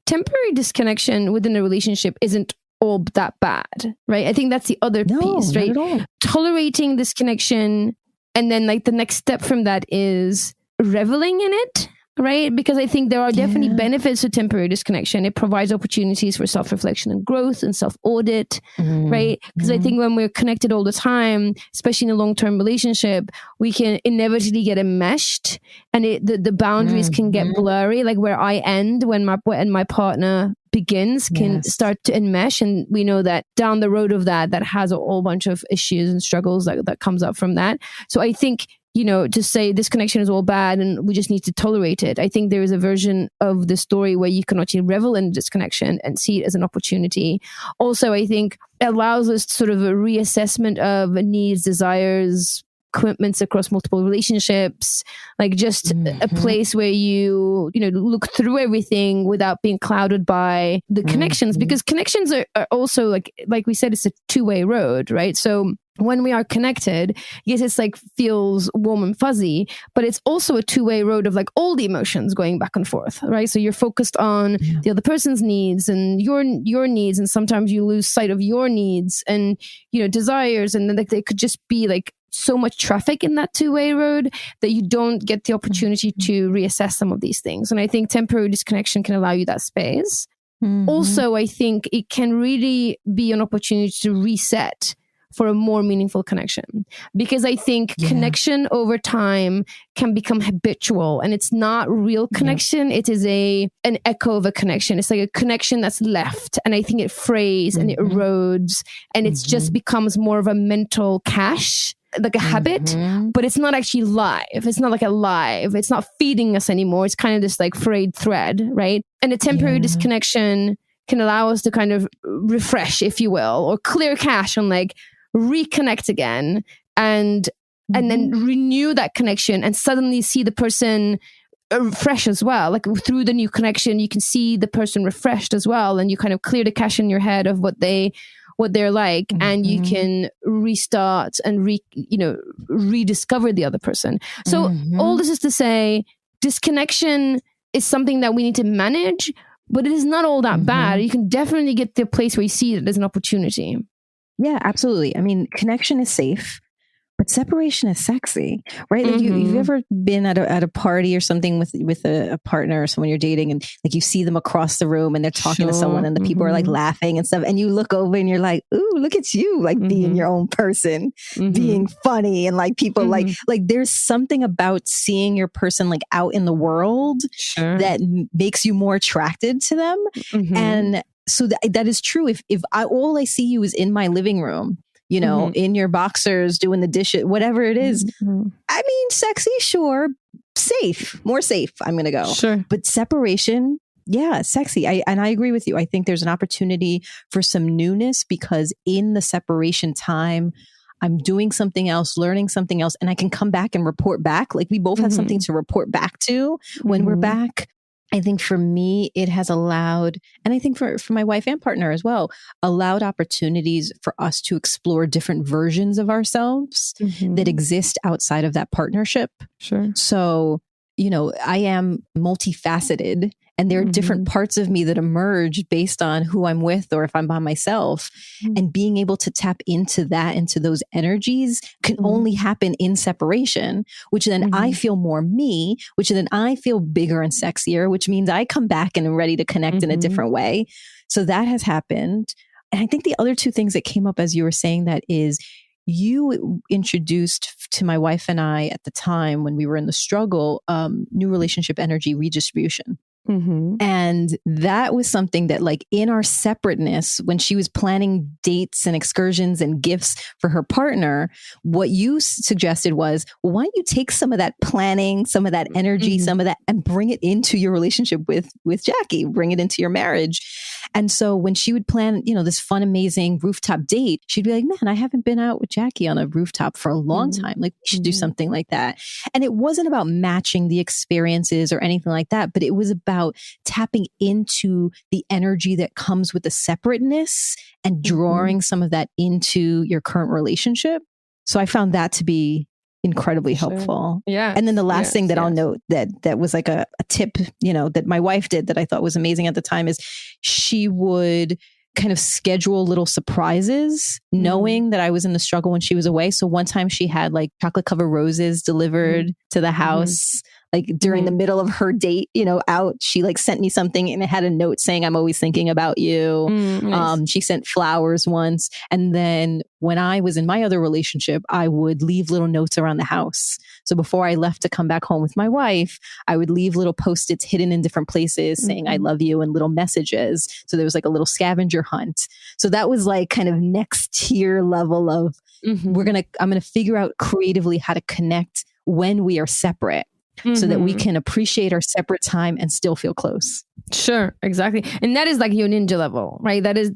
temporary disconnection within a relationship isn't all that bad, right? I think that's the other piece, right? Tolerating disconnection, and then like the next step from that is reveling in it, right? Because I think there are definitely benefits to temporary disconnection. It provides opportunities for self-reflection and growth and self-audit, right? Because I think when we're connected all the time, especially in a long-term relationship, we can inevitably get enmeshed, and the boundaries can get blurry. Like where I end when my partner begins can start to enmesh, and we know that down the road of that has a whole bunch of issues and struggles that comes up from that. So I think, to say this connection is all bad and we just need to tolerate it. I think there is a version of the story where you can actually revel in disconnection and see it as an opportunity. Also, I think it allows us sort of a reassessment of needs, desires, commitments across multiple relationships, like just a place where you look through everything without being clouded by the connections, because connections are also like we said, it's a two-way road, right? So when we are connected, yes, it's like feels warm and fuzzy, but it's also a two-way road of like all the emotions going back and forth, right? So you're focused on the other person's needs and your needs, and sometimes you lose sight of your needs and desires, and then like they could just be like so much traffic in that two-way road that you don't get the opportunity to reassess some of these things. And I think temporary disconnection can allow you that space. Also, I think it can really be an opportunity to reset for a more meaningful connection, because I think connection over time can become habitual, and it's not real connection. It is an echo of a connection. It's like a connection that's left, and I think it frays and it erodes, and it just becomes more of a mental cache, like a habit, but it's not actually live. It's not like alive. It's not feeding us anymore. It's kind of this like frayed thread, right? And a temporary disconnection can allow us to kind of refresh, if you will, or clear cache and like reconnect again, and then renew that connection, and suddenly see the person fresh as well. Like through the new connection, you can see the person refreshed as well, and you kind of clear the cache in your head of what they're like, and you can restart and rediscover the other person. So all this is to say, disconnection is something that we need to manage, but it is not all that bad. You can definitely get to a place where you see it as an opportunity. Yeah, absolutely. I mean, connection is safe, but separation is sexy, right? Like you've ever been at a party or something with a partner or someone you're dating, and like you see them across the room and they're talking to someone, and the people are like laughing and stuff, and you look over and you're like, ooh, look at you, like being your own person, being funny, and like people like there's something about seeing your person like out in the world that makes you more attracted to them. And so that is true. If all I see you is in my living room, in your boxers, doing the dishes, whatever it is. I mean, sexy, sure. Safe, more safe, I'm going to go. Sure. But separation, sexy. I agree with you. I think there's an opportunity for some newness, because in the separation time, I'm doing something else, learning something else, and I can come back and report back. Like we both have something to report back to when we're back. I think for me, it has allowed, and I think for my wife and partner as well, allowed opportunities for us to explore different versions of ourselves that exist outside of that partnership. Sure. So, I am multifaceted, and there are different parts of me that emerge based on who I'm with or if I'm by myself. And being able to tap into those energies can only happen in separation, which then I feel more me, which then I feel bigger and sexier, which means I come back and am ready to connect in a different way. So that has happened. And I think the other two things that came up as you were saying that is, you introduced to my wife and I at the time when we were in the struggle, new relationship energy redistribution. And that was something that, like, in our separateness, when she was planning dates and excursions and gifts for her partner, what you suggested was, well, why don't you take some of that planning, some of that energy, some of that, and bring it into your relationship with Jackie, bring it into your marriage. And so when she would plan, this fun, amazing rooftop date, she'd be like, man, I haven't been out with Jackie on a rooftop for a long time. Like, we should do something like that. And it wasn't about matching the experiences or anything like that, but it was about tapping into the energy that comes with the separateness and drawing some of that into your current relationship. So I found that to be incredibly helpful. Yeah. And then the last thing that I'll note that was like a tip, that my wife did that I thought was amazing at the time is she would kind of schedule little surprises, knowing that I was in the struggle when she was away. So one time she had like chocolate covered roses delivered to the house. Like during the middle of her date, out, she like sent me something and it had a note saying, I'm always thinking about you. Nice. She sent flowers once. And then when I was in my other relationship, I would leave little notes around the house. So before I left to come back home with my wife, I would leave little Post-its hidden in different places saying, I love you, and little messages. So there was like a little scavenger hunt. So that was like kind of next tier level of I'm going to figure out creatively how to connect when we are separate. So that we can appreciate our separate time and still feel close. Sure, exactly. And that is like your ninja level, right? That is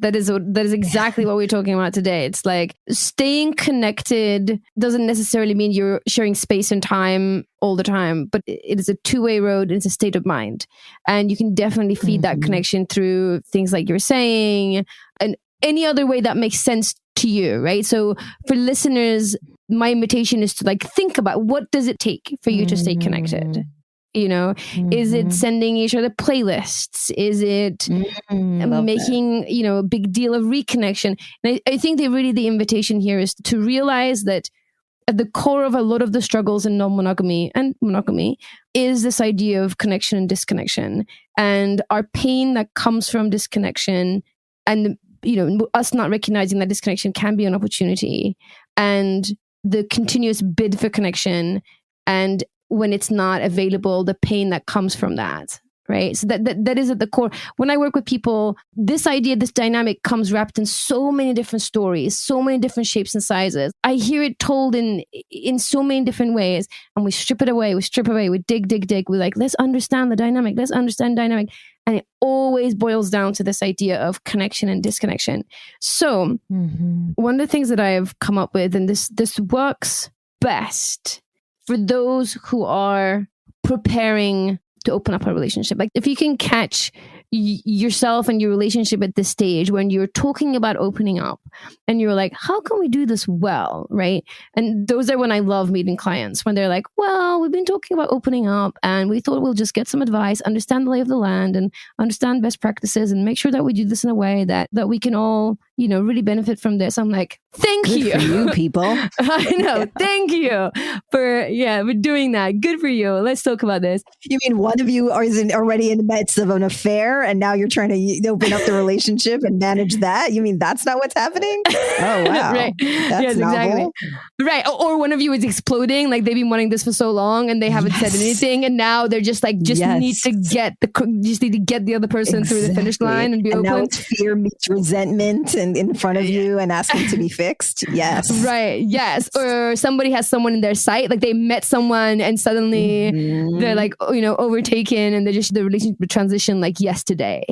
exactly what we're talking about today. It's like staying connected doesn't necessarily mean you're sharing space and time all the time, but it is a two-way road. It's a state of mind. And you can definitely feed that connection through things like you're saying and any other way that makes sense to you, right? So for listeners, my invitation is to like think about, what does it take for you to stay connected? Is it sending each other playlists? Is it making, a big deal of reconnection? And I think that really the invitation here is to realize that at the core of a lot of the struggles in non-monogamy and monogamy is this idea of connection and disconnection, and our pain that comes from disconnection, and us not recognizing that disconnection can be an opportunity, and the continuous bid for connection, and when it's not available, the pain that comes from that, right? So that is at the core. When I work with people, this idea, this dynamic comes wrapped in so many different stories, so many different shapes and sizes. I hear it told in so many different ways, and we strip it away, we dig. We're like, let's understand the dynamic, and it always boils down to this idea of connection and disconnection. So one of the things that I have come up with, and this works best for those who are preparing to open up a relationship. Like if you can catch yourself and your relationship at this stage when you're talking about opening up and you're like, how can we do this well, right? And those are when I love meeting clients, when they're like, well, we've been talking about opening up and we thought we'll just get some advice, understand the lay of the land and understand best practices and make sure that we do this in a way that we can all, really benefit from this. I'm like, thank you. Good for you people. I know. Thank you for doing that. Good for you. Let's talk about this. You mean one of you is already in the midst of an affair and now you're trying to open up the relationship and manage that? You mean that's not what's happening? Oh, wow. Right. That's yes, novel. exactly. Right. Or one of you is exploding. Like they've been wanting this for so long and they haven't said anything. And now they're just like, need to get the other person through the finish line and be open. Now it's fear meets resentment and in front of you and asking to be fixed. Yes. Right. Yes. Or somebody has someone in their sight, like they met someone and suddenly they're like, overtaken and the relationship transition like yesterday,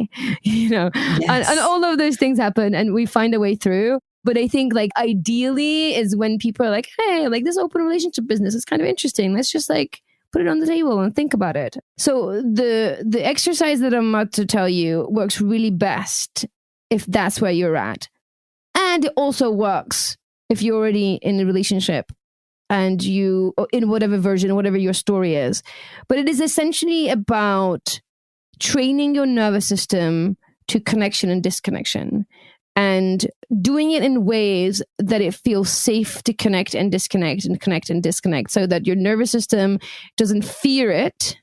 yes. and all of those things happen and we find a way through. But I think like ideally is when people are like, hey, like this open relationship business is kind of interesting. Let's just like put it on the table and think about it. So the exercise that I'm about to tell you works really best if that's where you're at. And it also works if you're already in a relationship and you, in whatever version, whatever your story is. But it is essentially about training your nervous system to connection and disconnection and doing it in ways that it feels safe to connect and disconnect and connect and disconnect so that your nervous system doesn't fear it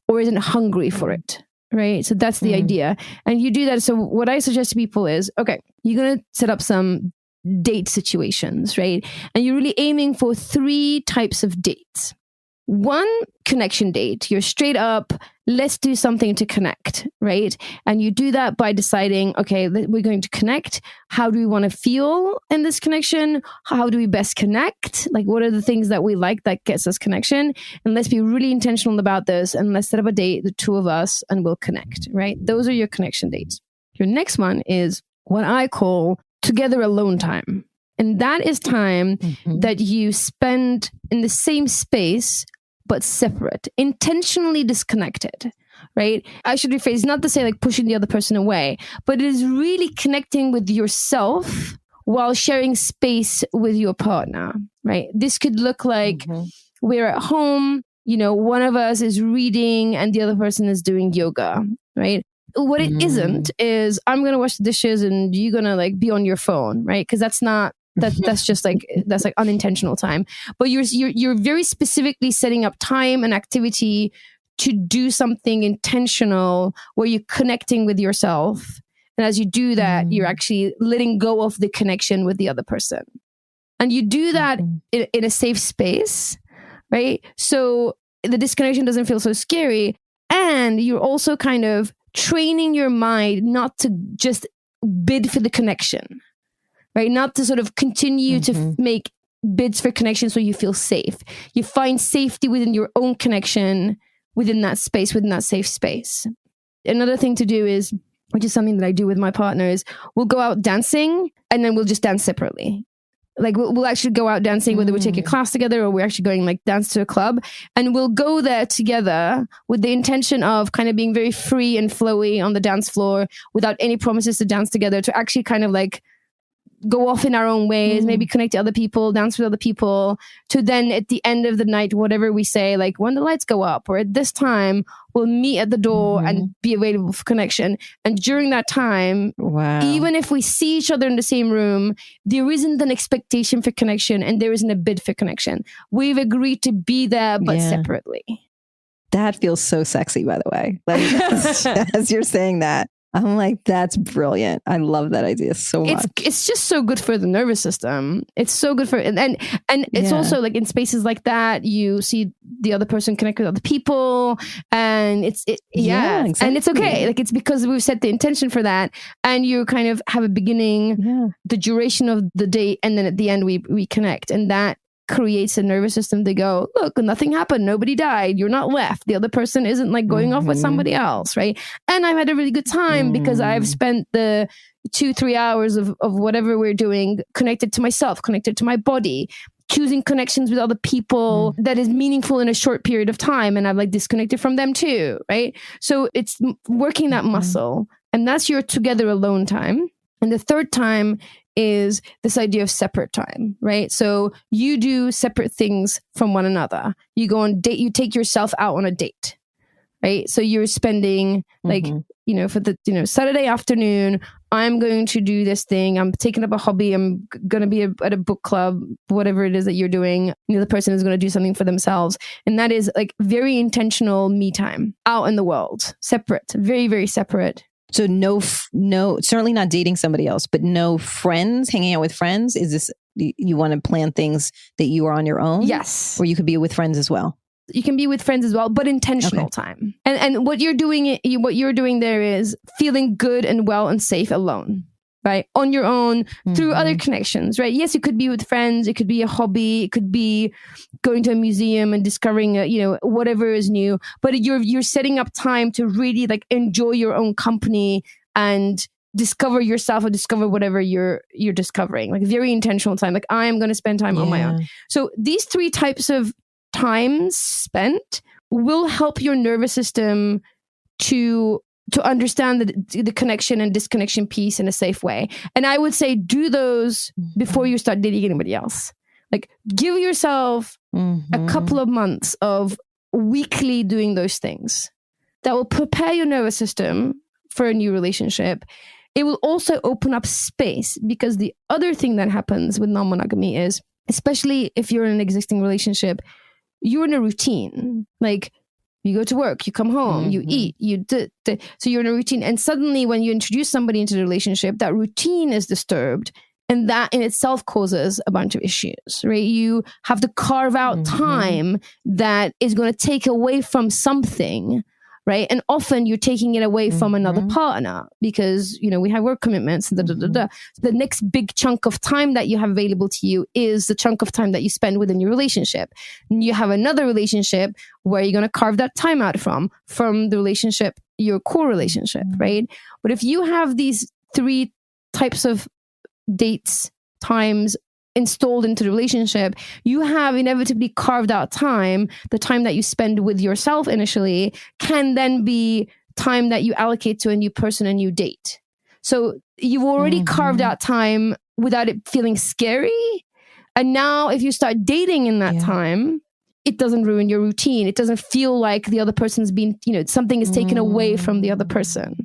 or isn't hungry for it. Right. So that's the idea. And you do that. So what I suggest to people is, okay, you're going to set up some date situations, right? And you're really aiming for 3 types of dates. one connection date. You're straight up, let's do something to connect, right? And you do that by deciding, okay, we're going to connect. How do we want to feel in this connection? How do we best connect? Like, what are the things that we like that gets us connection? And let's be really intentional about this. And let's set up a date, the two of us, and we'll connect, right? Those are your connection dates. Your next one is what I call together alone time. And that is time that you spend in the same space, but separate, intentionally disconnected, right? I should rephrase, not to say like pushing the other person away, but it is really connecting with yourself while sharing space with your partner, right? This could look like we're at home, one of us is reading and the other person is doing yoga, right? What it isn't is I'm going to wash the dishes and you're going to like be on your phone, right? Because that's just like, that's like unintentional time. But you're very specifically setting up time and activity to do something intentional where you're connecting with yourself. And as you do that, you're actually letting go of the connection with the other person. And you do that in a safe space, right? So the disconnection doesn't feel so scary. And you're also kind of training your mind not to just bid for the connection. Right? Not to sort of continue to make bids for connection so you feel safe. You find safety within your own connection, within that space, within that safe space. Another thing to do is, which is something that I do with my partners, we'll go out dancing and then we'll just dance separately. Like we'll actually go out dancing, whether we take a class together or we're actually going like dance to a club, and we'll go there together with the intention of kind of being very free and flowy on the dance floor without any promises to dance together, to actually kind of like go off in our own ways, maybe connect to other people, dance with other people, to then at the end of the night, whatever we say, like when the lights go up or at this time, we'll meet at the door and be available for connection. And during that time, even if we see each other in the same room, there isn't an expectation for connection and there isn't a bid for connection. We've agreed to be there, but separately. That feels so sexy, by the way. Like, as you're saying that, I'm like, that's brilliant. I love that idea so much. It's just so good for the nervous system. It's so good for and it's also like in spaces like that, you see the other person connect with other people, and exactly. And it's okay. Like it's because we've set the intention for that, and you kind of have a beginning, the duration of the date, and then at the end we connect, and that creates a nervous system to go, look, nothing happened, nobody died, you're not left, the other person isn't like going off with somebody else, right? And I've had a really good time because I've spent the 2-3 hours of whatever we're doing connected to myself, connected to my body, choosing connections with other people that is meaningful in a short period of time, and I've like disconnected from them too, right? So it's working that muscle, and that's your together alone time. And the third time is this idea of separate time, right? So you do separate things from one another. You go on date, you take yourself out on a date, right? So you're spending like, for the, Saturday afternoon, I'm going to do this thing. I'm taking up a hobby. I'm going to be at a book club, whatever it is that you're doing. The other person is going to do something for themselves. And that is like very intentional me time out in the world, separate, very, very separate. So no, certainly not dating somebody else, but no friends, hanging out with friends. Is this, you want to plan things that you are on your own? Yes. Or you could be with friends as well? You can be with friends as well, but intentional time. And what you're doing there is feeling good and well and safe alone, right? On your own through other connections, right? Yes, it could be with friends. It could be a hobby. It could be going to a museum and discovering, whatever is new. But you're setting up time to really like enjoy your own company and discover yourself or discover whatever you're discovering. Like very intentional time. Like I am going to spend time on my own. So these 3 types of times spent will help your nervous system to understand the connection and disconnection piece in a safe way. And I would say do those before you start dating anybody else. Like give yourself a couple of months of weekly doing those things. That will prepare your nervous system for a new relationship. It will also open up space, because the other thing that happens with non-monogamy is, especially if you're in an existing relationship, you're in a routine. Like you go to work, you come home, you eat, so you're in a routine. And suddenly when you introduce somebody into the relationship, that routine is disturbed And that in itself causes a bunch of issues, right? You have to carve out time that is going to take away from something, right? And often you're taking it away from another partner because, you know, we have work commitments. So the next big chunk of time that you have available to you is the chunk of time that you spend within your relationship. And you have another relationship where you're going to carve that time out from the relationship, your core relationship, right? But if you have these three types of dates, times installed into the relationship, you have inevitably carved out time. The time that you spend with yourself initially can then be time that you allocate to a new person, a new date. So you've already carved out time without it feeling scary. And now if you start dating in that time, it doesn't ruin your routine. It doesn't feel like the other person's been, you know, something is taken away from the other person.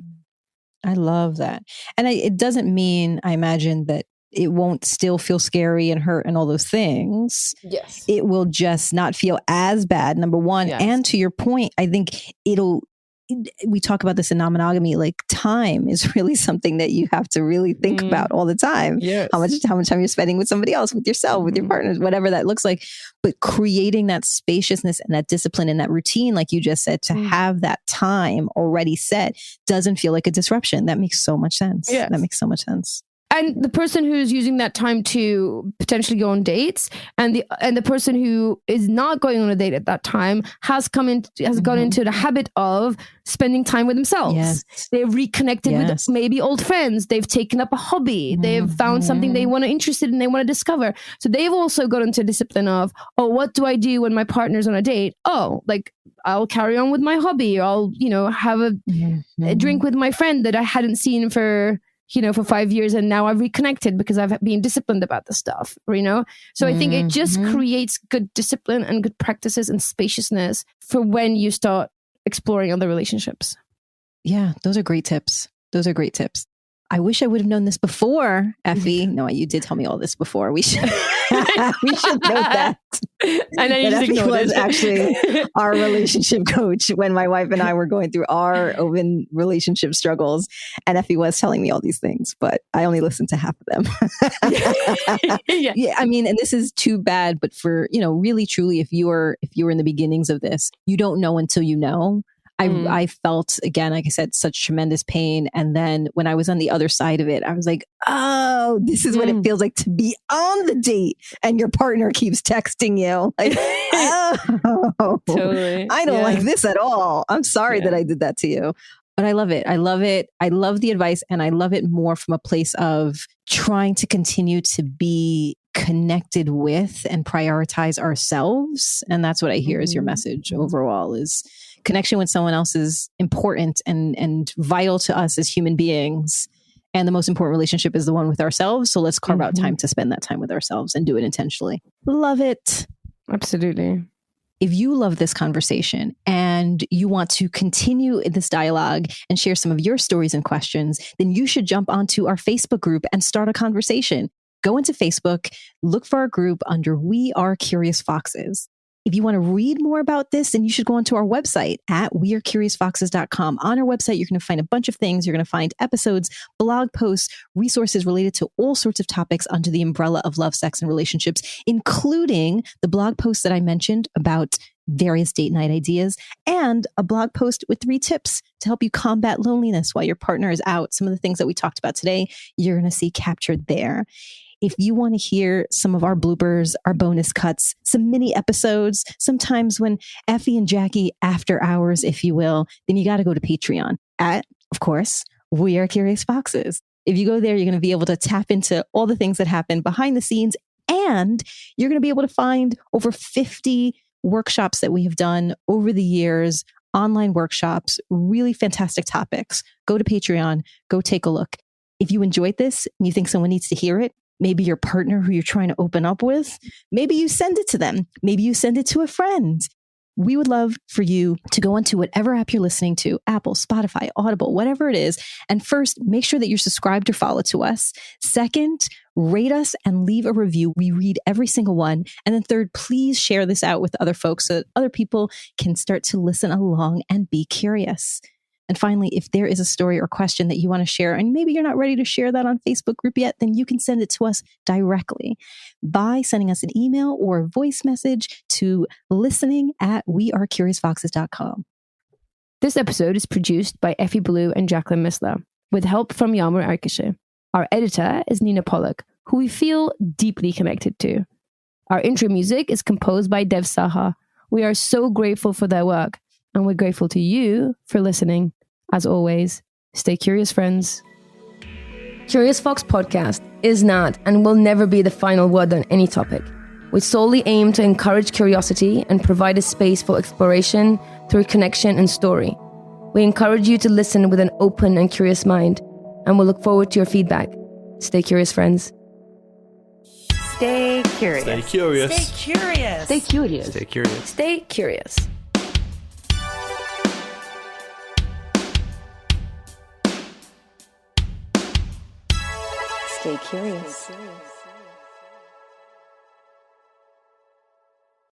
I love that. And it doesn't mean, I imagine, that it won't still feel scary and hurt and all those things. Yes. It will just not feel as bad, number one. Yes. And to your point, I think we talk about this in non-monogamy, like time is really something that you have to really think about all the time. Yes. How much time you're spending with somebody else, with yourself, with your partners, whatever that looks like. But creating that spaciousness and that discipline and that routine, like you just said, to have that time already set doesn't feel like a disruption. That makes so much sense. Yes. That makes so much sense. And the person who's using that time to potentially go on dates, and the person who is not going on a date at that time has gone into the habit of spending time with themselves. Yes. They've reconnected with maybe old friends. They've taken up a hobby. They've found something they want to interested in. They want to discover. So they've also got into a discipline of, oh, what do I do when my partner's on a date? Oh, like I'll carry on with my hobby. Or I'll, you know, have a drink with my friend that I hadn't seen for 5 years, and now I've reconnected because I've been disciplined about the stuff, you know? So I think it just creates good discipline and good practices and spaciousness for when you start exploring other relationships. Yeah, those are great tips. I wish I would have known this before, Effy. No, you did tell me all this before. We should we should note that. And then you just Effy was ignored it. actually our relationship coach when my wife and I were going through our open relationship struggles. And Effy was telling me all these things, but I only listened to half of them. Yeah, I mean, and this is too bad, but for, you know, really truly, if you were in the beginnings of this, you don't know until you know. I felt, again, like I said, such tremendous pain. And then when I was on the other side of it, I was like, oh, this is what it feels like to be on the date and your partner keeps texting you. Like, oh, Totally. I don't like this at all. I'm sorry that I did that to you. But I love it. I love the advice, and I love it more from a place of trying to continue to be connected with and prioritize ourselves. And that's what I hear is your message overall, is connection with someone else is important and vital to us as human beings. And the most important relationship is the one with ourselves. So let's carve out time to spend that time with ourselves and do it intentionally. Love it. Absolutely. If you love this conversation and you want to continue this dialogue and share some of your stories and questions, then you should jump onto our Facebook group and start a conversation. Go into Facebook, look for our group under We Are Curious Foxes. If you want to read more about this, then you should go onto our website at wearecuriousfoxes.com. On our website, you're going to find a bunch of things. You're going to find episodes, blog posts, resources related to all sorts of topics under the umbrella of love, sex, and relationships, including the blog post that I mentioned about various date night ideas, and a blog post with 3 tips to help you combat loneliness while your partner is out. Some of the things that we talked about today, you're going to see captured there. If you want to hear some of our bloopers, our bonus cuts, some mini episodes, sometimes when Effy and Jackie after hours, if you will, then you got to go to Patreon at, of course, We Are Curious Foxes. If you go there, you're going to be able to tap into all the things that happen behind the scenes, and you're going to be able to find over 50 workshops that we have done over the years, online workshops, really fantastic topics. Go to Patreon, go take a look. If you enjoyed this and you think someone needs to hear it, maybe your partner who you're trying to open up with, maybe you send it to them. Maybe you send it to a friend. We would love for you to go onto whatever app you're listening to, Apple, Spotify, Audible, whatever it is. And first, make sure that you're subscribed or follow to us. Second, rate us and leave a review. We read every single one. And then third, please share this out with other folks so that other people can start to listen along and be curious. And finally, if there is a story or question that you want to share, and maybe you're not ready to share that on Facebook group yet, then you can send it to us directly by sending us an email or a voice message to listening@wearecuriousfoxes.com. This episode is produced by Effy Blue and Jacqueline Missler, with help from Yamur Arkishe. Our editor is Nina Pollock, who we feel deeply connected to. Our intro music is composed by Dev Saha. We are so grateful for their work, and we're grateful to you for listening. As always, stay curious, friends. Curious Fox Podcast is not and will never be the final word on any topic. We solely aim to encourage curiosity and provide a space for exploration through connection and story. We encourage you to listen with an open and curious mind, and we'll look forward to your feedback. Stay curious, friends. Stay curious. Stay curious. Stay curious. Stay curious. Stay curious. Stay curious. Stay curious.